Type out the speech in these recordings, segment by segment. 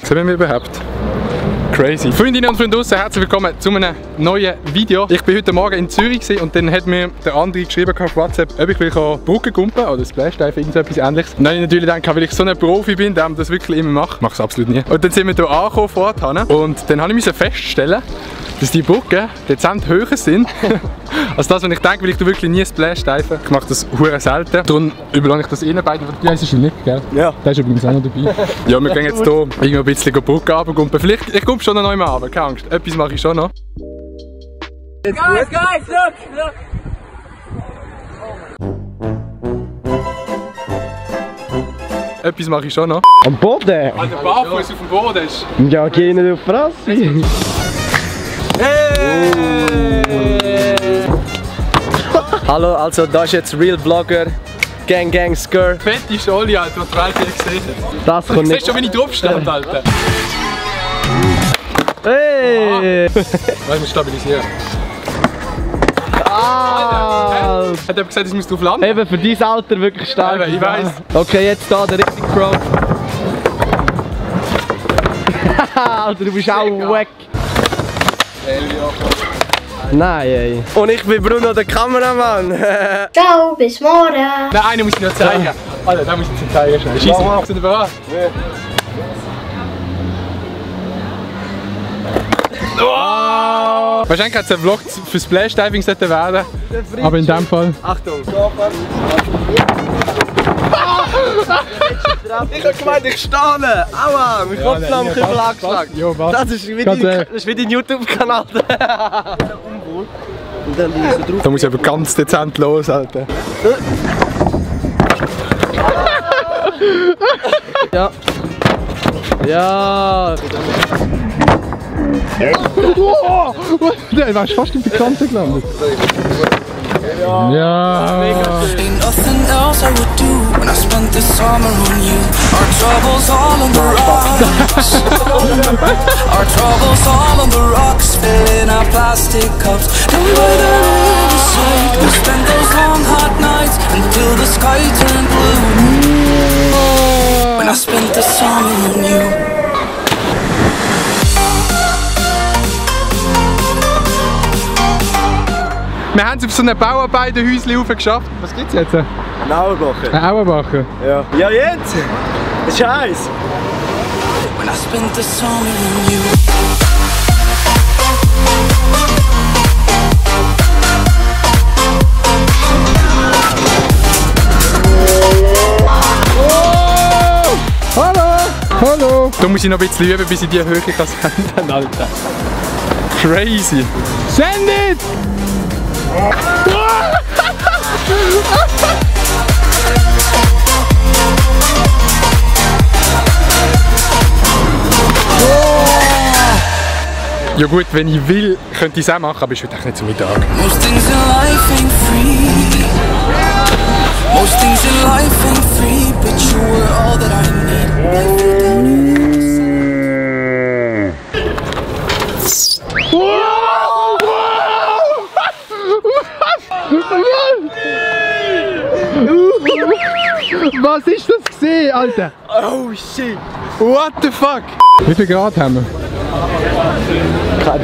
Sehen wir mich überhaupt? Crazy. Freundinnen und Freunde draussen, herzlich willkommen zu einem neuen Video. Ich bin heute Morgen in Zürich und dann hat mir der andere geschrieben auf WhatsApp, ob ich Brücke gumpen oder Splashdive, irgendetwas ähnliches. Und dann habe ich natürlich gedacht, weil ich so ein Profi bin, der das wirklich immer macht, mache es absolut nie. Und dann sind wir hier angekommen vor Ort und dann habe ich feststellen, dass die Brücken dezent höher sind als das, was ich denke, weil ich wirklich nie Splashdive. Ich mache das hure selten. Darum überlasse ich das ihnen beiden. Die heißen schon nicht, gell? Ja. Der ist übrigens auch noch dabei. Ja, wir gehen jetzt hier irgendwie ein bisschen die Brücke runtergumpen. Vielleicht, ich komme schon noch einmal runter, keine Angst. Etwas mache ich schon noch. Guys, look! Etwas mache ich schon noch. Am Boden? An der Barfuß auf dem Boden ist. Ja, geh nicht auf die Fresse. Hey! Hallo, also da ist jetzt Real Vlogger, Gang Skr. Fette Scholli, Alter, die Welt hier gesehen hat. Das kommt Du nicht. siehst schon, wie ich draufstehe, Alter. Hey! Weil wir stabilisieren. Ah! Hat jemand gesagt, ich muss drauf landen? Eben für dein Alter wirklich stark. Eben, ich weiss. Okay, jetzt da der richtige Pro. Alter, du bist auch weg. Nein, ey. Und ich bin Bruno, der Kameramann. Ciao, bis morgen. Nein, einen muss ich noch zeigen. Alter, den muss ich jetzt zeigen. Schnell. Scheiße, sind wir bereit? Wow! Wahrscheinlich hat es ein Vlog für Splashdiving werden, aber in dem Fall... Achtung! Ich hab gemeint, ich stehe! Aua! Mein Kopf hat am Kübel angeschlagen. Das ist wie dein YouTube-Kanal. Und dann liegst du drauf. Da muss ich aber ganz dezent los, Alter. Ja. Ja. Oh, der war fast auf die Kante gelandet. Ja. Ain't nothing else I would do when I spent this summer on you. Our troubles all on the rocks. Our troubles all on the rocks, filling our plastic cups. Down by the riverside, we spent those long hot nights until the sky turned blue. When I spent the summer on you. Wir haben es auf so einem Bauarbeiterhäuschen geschafft. Was gibt's jetzt? Ein Auerbacher. Ein Auerbacher? Ja. Ja, jetzt! Das ist heiß! When I spent the summer on you. Hallo! Da muss ich noch ein bisschen üben, bis ich die Höhe kann senden, Alter. Crazy! Send it! Ja gut, wenn ich will, könnte ich es auch machen, aber ich will nicht zum Mittag. Most things in life ain't free. Most things in life ain't free, but you were all that I need. Was ist das gesehen, Alter? Oh shit! What the fuck? Wie viel Grad haben wir?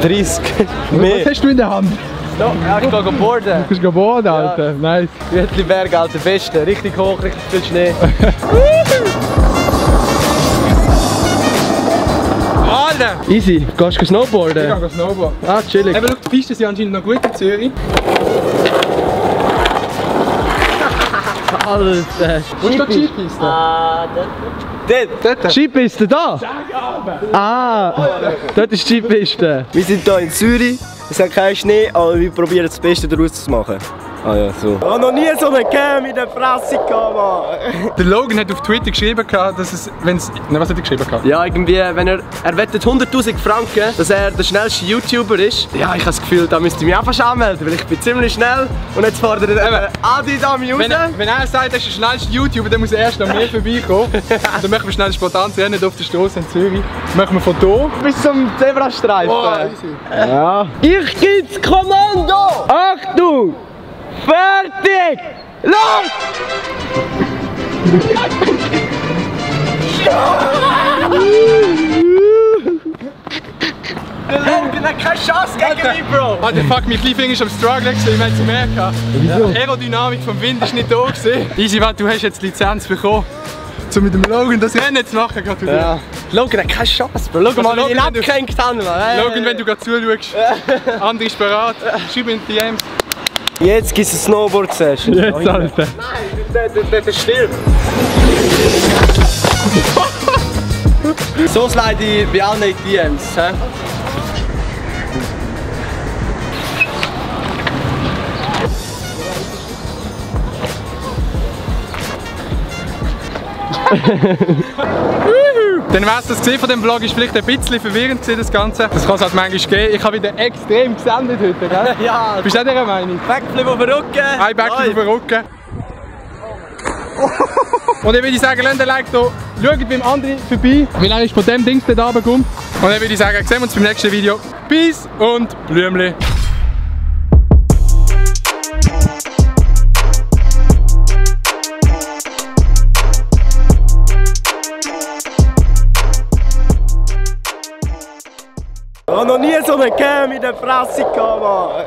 30. Was hast du in der Hand? Ja, ich gehe boarden. Du bist boarden, Alter. Ja. Nice. Gütliberg, Alter, beste. Richtig hoch, richtig viel Schnee. Alter! Easy, gehst du snowboarden? Ich gehe snowboarden. Ah, chillig. Eben, schau, die Pisten sind anscheinend noch gut in Zürich. Alter. Wo ist da die Skipiste? Dort. Skipiste da? Ah, dort ist die Skipiste. Wir sind hier in Zürich, es hat keinen Schnee, aber wir probieren das Beste daraus zu machen. Ah ja, so. Ich habe noch nie so eine Cam in der Fresse gehabt, Mann. Der Logan hat auf Twitter geschrieben, dass es, wenn's, ne, was hat er geschrieben? Ja, irgendwie, wenn er wettet 100'000 Franken, dass er der schnellste YouTuber ist. Ja, ich habe das Gefühl, da müsste ich mich einfach anmelden, weil ich bin ziemlich schnell. Und jetzt fordert er Adi da mich raus. Wenn er sagt, er ist der schnellste YouTuber, dann muss er erst an mir vorbeikommen. Dann machen wir schnell ein spontanes Rennen auf der Straße in Zürich. Machen wir von hier bis zum Zebrastreifen. Oh, easy. Ja. Ich gib's Kommando! Achtung! Fertig! Los! Bro! Alter, fuck, mein Kleinfinger ist am Struggle gewesen, wir haben es gemerkt. Wieso? Die Aerodynamik vom Wind ist nicht da gewesen. Easy, warte, du hast jetzt die Lizenz bekommen, um mit dem Logan das Rennen zu machen. Ja. Logan hat keine Chance, Bro. Schau mal, wie ich ihn abgehängt habe. Logan, wenn du gerade zuschaust, André ist bereit, schreib mir in die DMs. Jetzt gibt es eine Snowboard-Session. Jetzt, Alter. Nein, das ist still. So slide ich bei allen DMs. He? Dann wär's das gesehen von dem Vlog, ist vielleicht ein bisschen verwirrend gewesen, das Ganze. Das kann es halt manchmal geben. Ich habe wieder extrem gesendet heute, gell? Ja. Bist du auch dieser Meinung? Backflip auf den Rücken. Ein Backflip auf den Rücken. Und dann würde ich sagen, lasst ein Like da, schaut beim André vorbei, weil er ist von dem Dings dort runtergekommen. Und dann würde ich sagen, sehen wir uns beim nächsten Video. Peace und Blümli. Ich habe noch nie so eine Cam in der Fresse gehabt, Mann.